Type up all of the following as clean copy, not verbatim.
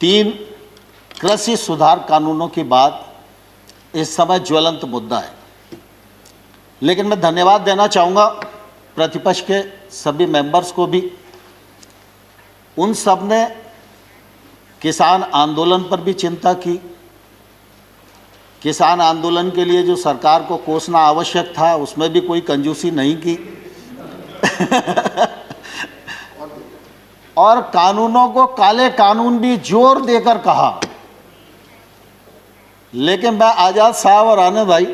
तीन कृषि सुधार कानूनों की बात इस समय ज्वलंत मुद्दा है, लेकिन मैं धन्यवाद देना चाहूँगा प्रतिपक्ष के सभी मेंबर्स को भी। उन सब ने किसान आंदोलन पर भी चिंता की। किसान आंदोलन के लिए जो सरकार को कोसना आवश्यक था उसमें भी कोई कंजूसी नहीं की और कानूनों को काले कानून भी जोर देकर कहा। लेकिन मैं आज़ाद साहब और आने भाई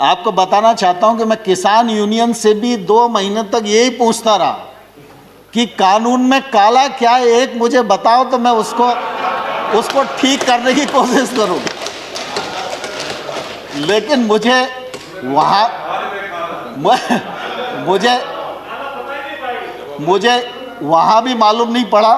आपको बताना चाहता हूं कि मैं किसान यूनियन से भी 2 महीने तक यही पूछता रहा कि कानून में काला क्या है, एक मुझे बताओ तो मैं उसको ठीक करने की कोशिश करूं। लेकिन मुझे वहाँ भी मालूम नहीं पड़ा।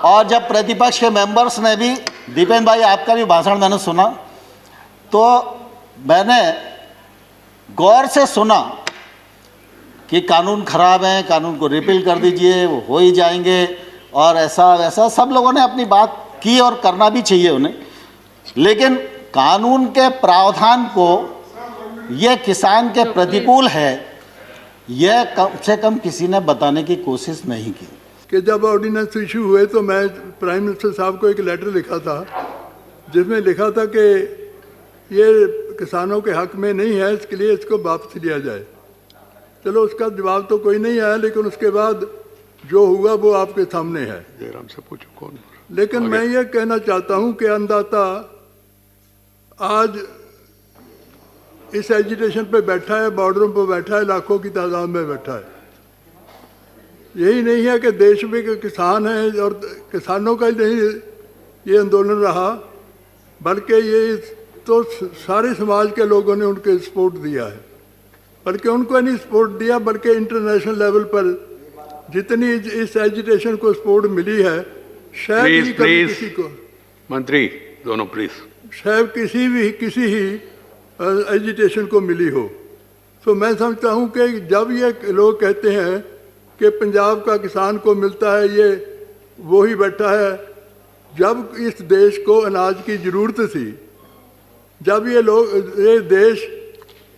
और जब प्रतिपक्ष के मेंबर्स ने भी, दीपेंद्र भाई आपका भी भाषण मैंने सुना, तो मैंने गौर से सुना कि कानून खराब है, कानून को रिपील कर दीजिए, वो हो ही जाएंगे और ऐसा वैसा सब लोगों ने अपनी बात की और करना भी चाहिए उन्हें। लेकिन कानून के प्रावधान को यह किसान के प्रतिकूल है, यह कम से कम किसी ने बताने की कोशिश नहीं की। कि जब ऑर्डिनेंस इशू हुए तो मैं प्राइम मिनिस्टर साहब को एक लेटर लिखा था जिसमें लिखा था कि ये किसानों के हक में नहीं है, इसके लिए इसको वापस लिया जाए। चलो उसका जवाब तो कोई नहीं आया, लेकिन उसके बाद जो हुआ वो आपके सामने है। जयराम से पूछो कौन। लेकिन मैं ये कहना चाहता हूँ कि अन्नदाता आज इस एजिटेशन पे बैठा है, बॉर्डरों पे बैठा है, लाखों की तादाद में बैठा है। यही नहीं है कि देश में के किसान हैं और किसानों का ही नहीं ये आंदोलन रहा, बल्कि ये तो सारे समाज के लोगों ने उनके सपोर्ट दिया है। बल्कि उनको नहीं सपोर्ट दिया, बल्कि इंटरनेशनल लेवल पर जितनी इस एजिटेशन को सपोर्ट मिली है, शायद ही कभी किसी को, मंत्री दोनों प्लीज, शायद किसी ही एजिटेशन को मिली हो। तो मैं समझता हूँ कि जब ये लोग कहते हैं कि पंजाब का किसान को मिलता है, ये वो ही बैठा है। जब इस देश को अनाज की ज़रूरत थी, जब ये देश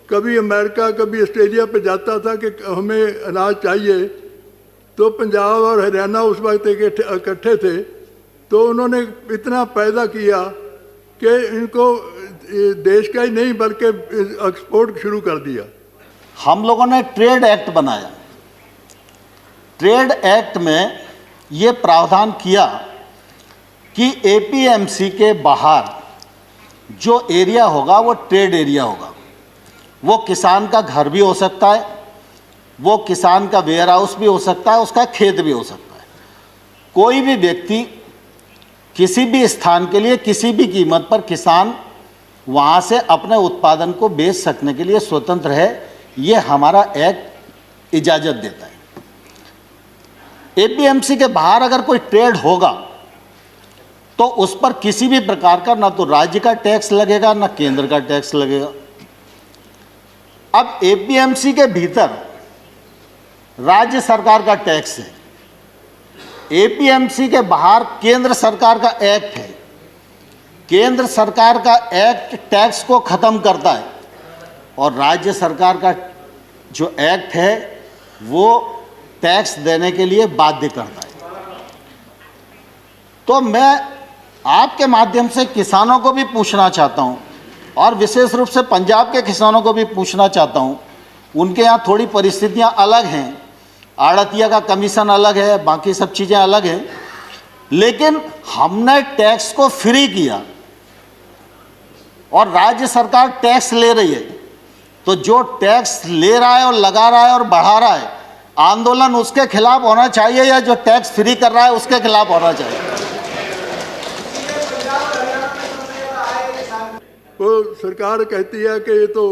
कभी अमेरिका कभी ऑस्ट्रेलिया पे जाता था कि हमें अनाज चाहिए, तो पंजाब और हरियाणा उस वक्त इकट्ठे थे, तो उन्होंने इतना पैदा किया कि इनको देश का ही नहीं बल्कि एक्सपोर्ट शुरू कर दिया। हम लोगों ने ट्रेड एक्ट बनाया। ट्रेड एक्ट में ये प्रावधान किया कि एपीएमसी के बाहर जो एरिया होगा वो ट्रेड एरिया होगा। वो किसान का घर भी हो सकता है, वो किसान का वेयर हाउस भी हो सकता है, उसका खेत भी हो सकता है। कोई भी व्यक्ति किसी भी स्थान के लिए किसी भी कीमत पर किसान वहाँ से अपने उत्पादन को बेच सकने के लिए स्वतंत्र है। ये हमारा एक्ट इजाज़त देता है। एपीएमसी के बाहर अगर कोई ट्रेड होगा तो उस पर किसी भी प्रकार का ना तो राज्य का टैक्स लगेगा ना केंद्र का टैक्स लगेगा। अब एपीएमसी के भीतर राज्य सरकार का टैक्स है, एपीएमसी के बाहर केंद्र सरकार का एक्ट है। केंद्र सरकार का एक्ट टैक्स को खत्म करता है और राज्य सरकार का जो एक्ट है वो टैक्स देने के लिए बाध्य करता है। तो मैं आपके माध्यम से किसानों को भी पूछना चाहता हूं और विशेष रूप से पंजाब के किसानों को भी पूछना चाहता हूं। उनके यहाँ थोड़ी परिस्थितियां अलग हैं, आड़तिया का कमीशन अलग है, बाकी सब चीज़ें अलग हैं, लेकिन हमने टैक्स को फ्री किया और राज्य सरकार टैक्स ले रही है। तो जो टैक्स ले रहा है और लगा रहा है और बढ़ा रहा है, आंदोलन उसके खिलाफ होना चाहिए या जो टैक्स फ्री कर रहा है उसके खिलाफ होना चाहिए? वो सरकार कहती है कि ये तो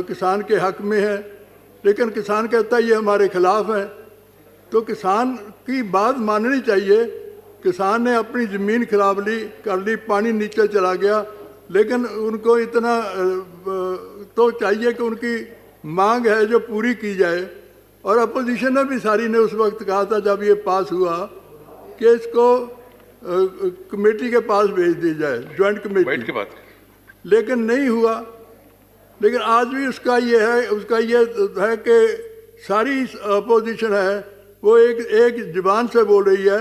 किसान के हक में है, लेकिन किसान कहता है ये हमारे खिलाफ है। तो किसान की बात माननी चाहिए। किसान ने अपनी ज़मीन खराब कर ली, पानी नीचे चला गया, लेकिन उनको इतना तो चाहिए कि उनकी मांग है जो पूरी की जाए। और अपोजिशन ने भी सारी ने उस वक्त कहा था जब ये पास हुआ कि इसको कमेटी के पास भेज दी जाए, ज्वाइंट बैठ कमेटी, के बात करें। लेकिन नहीं हुआ। लेकिन आज भी उसका ये है कि सारी अपोजिशन है वो एक जुबान से बोल रही है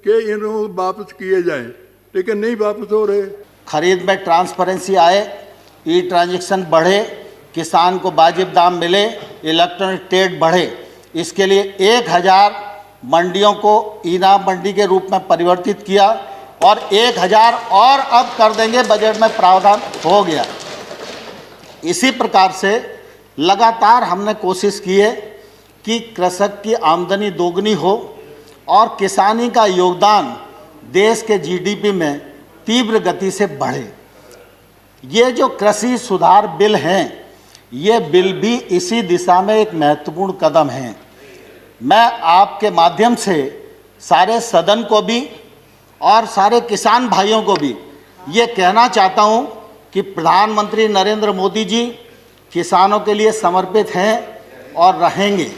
कि इनको वापस किए जाएं, लेकिन नहीं वापस हो रहे। खरीद में ट्रांसपेरेंसी आए, ई ट्रांजैक्शन बढ़े, किसान को वाजिब दाम मिले, इलेक्ट्रॉनिक ट्रेड बढ़े, इसके लिए 1000 मंडियों को इनाम मंडी के रूप में परिवर्तित किया और 1000 और अब कर देंगे, बजट में प्रावधान हो गया। इसी प्रकार से लगातार हमने कोशिश की है कि कृषक की आमदनी दोगुनी हो और किसानी का योगदान देश के जीडीपी में तीव्र गति से बढ़े। ये जो कृषि सुधार बिल हैं, ये बिल भी इसी दिशा में एक महत्वपूर्ण कदम है। मैं आपके माध्यम से सारे सदन को भी और सारे किसान भाइयों को भी ये कहना चाहता हूँ कि प्रधानमंत्री नरेंद्र मोदी जी किसानों के लिए समर्पित हैं और रहेंगे।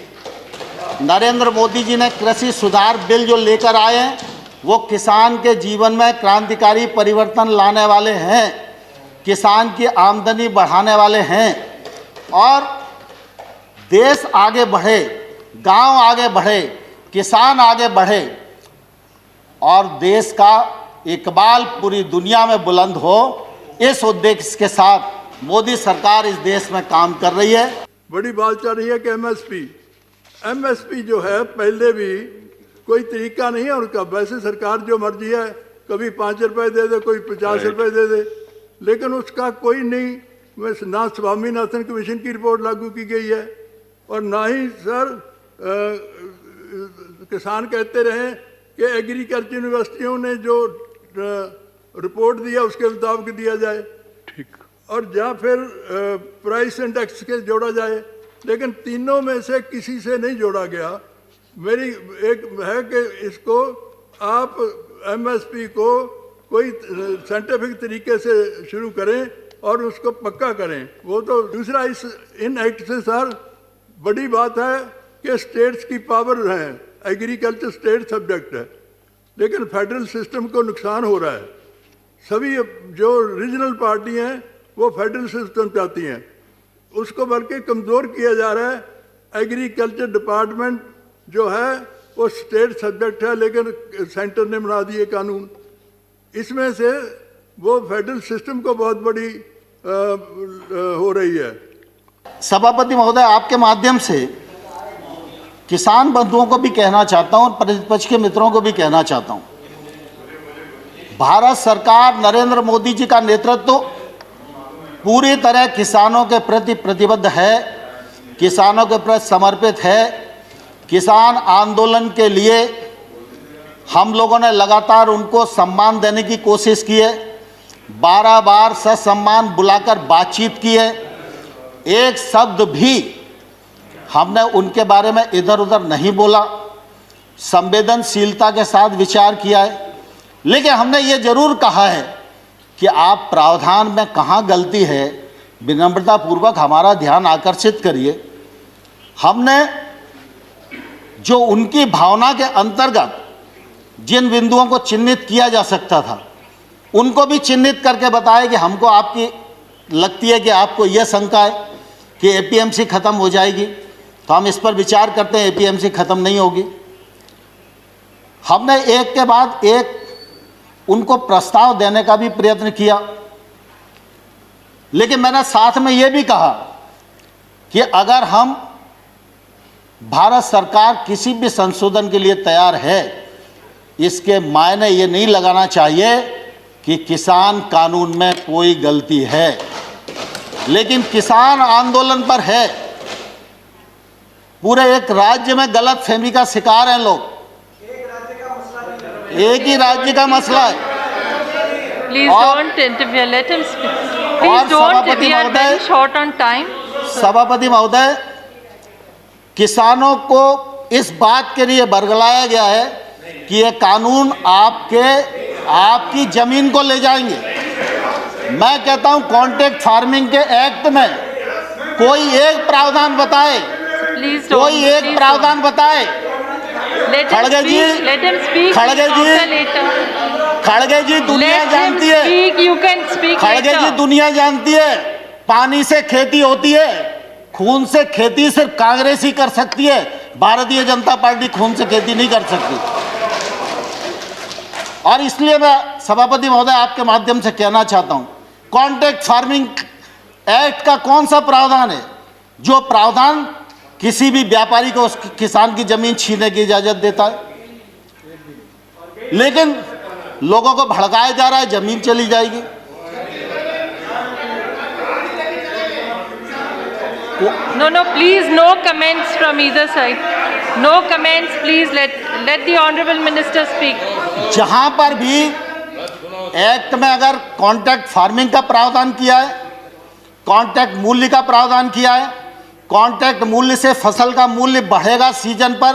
नरेंद्र मोदी जी ने कृषि सुधार बिल जो लेकर आए हैं वो किसान के जीवन में क्रांतिकारी परिवर्तन लाने वाले हैं, किसान की आमदनी बढ़ाने वाले हैं और देश आगे बढ़े, गांव आगे बढ़े, किसान आगे बढ़े और देश का इकबाल पूरी दुनिया में बुलंद हो, इस उद्देश्य के साथ मोदी सरकार इस देश में काम कर रही है। बड़ी बात चल रही है कि एमएसपी जो है पहले भी कोई तरीका नहीं है उनका। वैसे सरकार जो मर्जी है, कभी 5 रुपए दे दे, कोई 50 रुपए दे दे, लेकिन उसका कोई नहीं। ना स्वामीनाथन कमीशन की रिपोर्ट लागू की गई है और ना ही सर किसान कहते रहे कि एग्रीकल्चर यूनिवर्सिटियों ने जो रिपोर्ट दिया उसके मुताबिक दिया जाए, ठीक, और या फिर प्राइस इंडेक्स के जोड़ा जाए, लेकिन तीनों में से किसी से नहीं जोड़ा गया। मेरी एक है कि इसको आप एमएसपी को कोई साइंटिफिक तरीके से शुरू करें और उसको पक्का करें। वो तो दूसरा इन एक्ट से सर बड़ी बात है कि स्टेट्स की पावर है, एग्रीकल्चर स्टेट सब्जेक्ट है, लेकिन फेडरल सिस्टम को नुकसान हो रहा है। सभी जो रीजनल पार्टी हैं वो फेडरल सिस्टम चाहती हैं, उसको बल्कि कमज़ोर किया जा रहा है। एग्रीकल्चर डिपार्टमेंट जो है वो स्टेट सब्जेक्ट है, लेकिन सेंटर ने बना दिए कानून। इसमें से वो फेडरल सिस्टम को बहुत बड़ी हो रही है। सभापति महोदय, आपके माध्यम से किसान बंधुओं को भी कहना चाहता हूं और प्रतिपक्ष के मित्रों को भी कहना चाहता हूं, भारत सरकार नरेंद्र मोदी जी का नेतृत्व पूरी तरह किसानों के प्रति प्रतिबद्ध है, किसानों के प्रति समर्पित है। किसान आंदोलन के लिए हम लोगों ने लगातार उनको सम्मान देने की कोशिश की है, 12 बार ससम्मान बुलाकर बातचीत की है, एक शब्द भी हमने उनके बारे में इधर उधर नहीं बोला, संवेदनशीलता के साथ विचार किया है। लेकिन हमने ये जरूर कहा है कि आप प्रावधान में कहाँ गलती है, विनम्रतापूर्वक हमारा ध्यान आकर्षित करिए। हमने जो उनकी भावना के अंतर्गत जिन बिंदुओं को चिन्हित किया जा सकता था उनको भी चिन्हित करके बताया कि हमको आपकी लगती है कि आपको यह शंका है कि एपीएमसी खत्म हो जाएगी, तो हम इस पर विचार करते हैं। एपीएमसी खत्म नहीं होगी। हमने एक के बाद एक उनको प्रस्ताव देने का भी प्रयत्न किया, लेकिन मैंने साथ में यह भी कहा कि अगर हम भारत सरकार किसी भी संशोधन के लिए तैयार है, इसके मायने ये नहीं लगाना चाहिए कि किसान कानून में कोई गलती है, लेकिन किसान आंदोलन पर है। पूरे एक राज्य में गलत फहमी का शिकार हैं लोग। एक ही राज्य का मसला है। Please don't interfere. Let him speak. Please don't. We are very short on time. सभापति महोदय, किसानों को इस बात के लिए बरगलाया गया है कि ये कानून आपकी जमीन को ले जाएंगे। मैं कहता हूं कॉन्ट्रैक्ट फार्मिंग के एक्ट में कोई एक प्रावधान बताए, कोई एक प्रावधान बताए। Let him speak. Let him speak. खड़गे जी, Later. खड़गे जी दुनिया Let him जानती है, speak. You can speak खड़गे जी later. दुनिया जानती है, पानी से खेती होती है, खून से खेती सिर्फ कांग्रेस ही कर सकती है, भारतीय जनता पार्टी खून से खेती नहीं कर सकती। और इसलिए मैं सभापति महोदय आपके माध्यम से कहना चाहता हूं, कॉन्ट्रैक्ट फार्मिंग एक्ट का कौन सा प्रावधान है जो प्रावधान किसी भी व्यापारी को उस किसान की जमीन छीनने की इजाजत देता है? लेकिन लोगों को भड़काया जा रहा है, जमीन चली जाएगी। No, please, no comments from either side. No comments, please. Let the honorable minister speak. जहां पर भी एक्ट में अगर कॉन्ट्रैक्ट फार्मिंग का प्रावधान किया है, कॉन्ट्रैक्ट मूल्य का प्रावधान किया है, कॉन्ट्रैक्ट मूल्य से फसल का मूल्य बढ़ेगा सीजन पर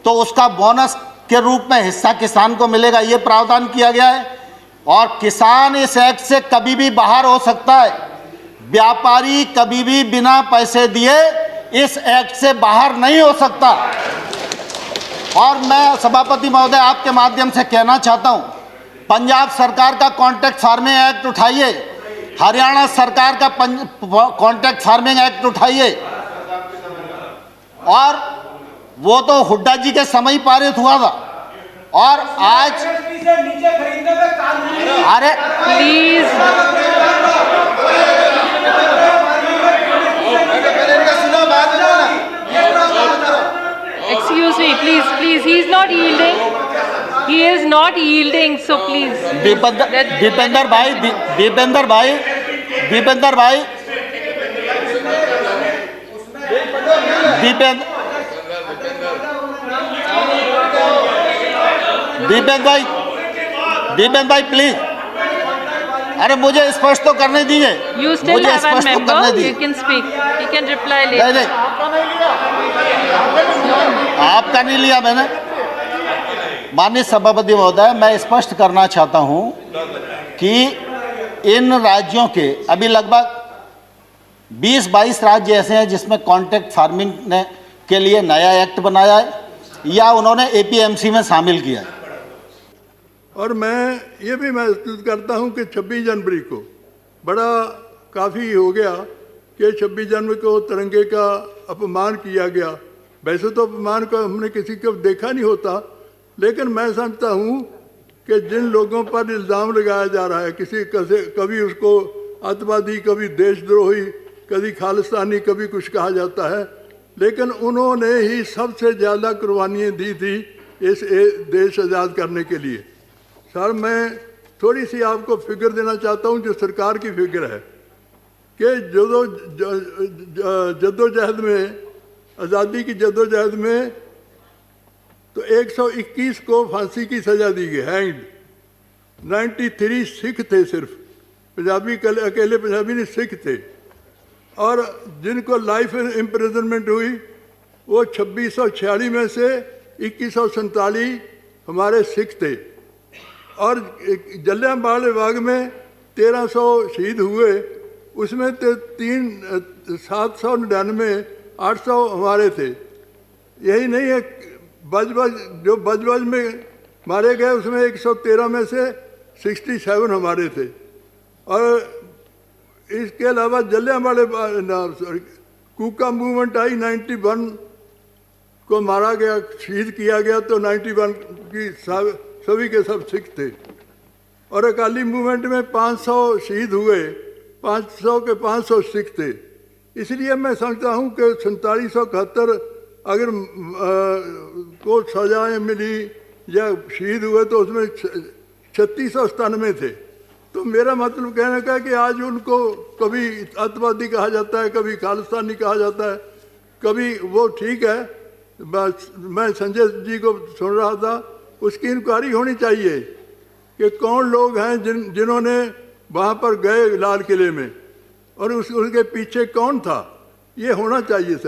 तो उसका बोनस के रूप में हिस्सा किसान को मिलेगा, ये प्रावधान किया गया है। और किसान इस एक्ट से कभी भी बाहर हो सकता है, व्यापारी कभी भी बिना पैसे दिए इस एक्ट से बाहर नहीं हो सकता। और मैं सभापति महोदय आपके माध्यम से कहना चाहता हूं, पंजाब सरकार का कॉन्ट्रैक्ट फार्मिंग एक्ट उठाइए, हरियाणा सरकार का कॉन्ट्रैक्ट फार्मिंग एक्ट उठाइए, और वो तो हुड्डा जी के समय ही पारित हुआ था। और आज अरे Please. Excuse me, please. He is not yielding. He is not yielding. So please. Dipendra भाई प्लीज, अरे मुझे स्पष्ट तो करने दीजिए। You still मुझे have one स्पष्ट तो member. करने You दीजिए। can speak. He can reply नहीं later. नहीं, आपका नहीं लिया मैंने। माननीय सभापति महोदय, मैं स्पष्ट करना चाहता हूं कि इन राज्यों के अभी लगभग 20-22 राज्य ऐसे हैं जिसमें कॉन्ट्रैक्ट फार्मिंग ने के लिए नया एक्ट बनाया है या उन्होंने एपीएमसी में शामिल किया है। और मैं ये भी महसूस करता हूँ कि 26 जनवरी को बड़ा काफ़ी हो गया कि 26 जनवरी को तिरंगे का अपमान किया गया। वैसे तो अपमान को हमने किसी को देखा नहीं होता, लेकिन मैं समझता हूँ कि जिन लोगों पर इल्ज़ाम लगाया जा रहा है, कभी उसको अतवादी, कभी देशद्रोही, कभी खालिस्तानी, कभी कुछ कहा जाता है, लेकिन उन्होंने ही सबसे ज़्यादा कुर्बानियाँ दी थी इस देश आज़ाद करने के लिए। सर, मैं थोड़ी सी आपको फिगर देना चाहता हूँ जो सरकार की फिगर है कि जद्दोजहद में, आज़ादी की जद्दोजहद में तो 121 को फांसी की सज़ा दी गई, हैंग्ड। 93 सिख थे, सिर्फ पंजाबी, अकेले पंजाबी नहीं, सिख थे। और जिनको लाइफ इम्प्रिजनमेंट हुई वो 2646 में से 2147 हमारे सिख थे। और जलियांवाला बाग में 1300 शहीद हुए, उसमें तो 799 800 हमारे थे। यही नहीं है, बजबज में मारे गए उसमें 113 में से 67 हमारे थे। और इसके अलावा जलियांवाला कूका मूवमेंट आई, 91 को मारा गया, शहीद किया गया, तो 91 की सभी के सब सिख थे। और अकाली मूवमेंट में 500 शहीद हुए, 500 के 500 सिख थे। इसलिए मैं समझता हूँ कि 4771 अगर को सजाएं मिली या शहीद हुए तो उसमें 3697 थे। तो मेरा मतलब कहने का है कि आज उनको कभी अतवादी कहा जाता है, कभी खालिस्तानी कहा जाता है, कभी वो ठीक है। मैं संजय जी को सुन रहा था, उसकी इंक्वायरी होनी चाहिए कि कौन लोग हैं जिन्होंने वहाँ पर गए लाल किले में और उसके पीछे कौन था, ये होना चाहिए सर।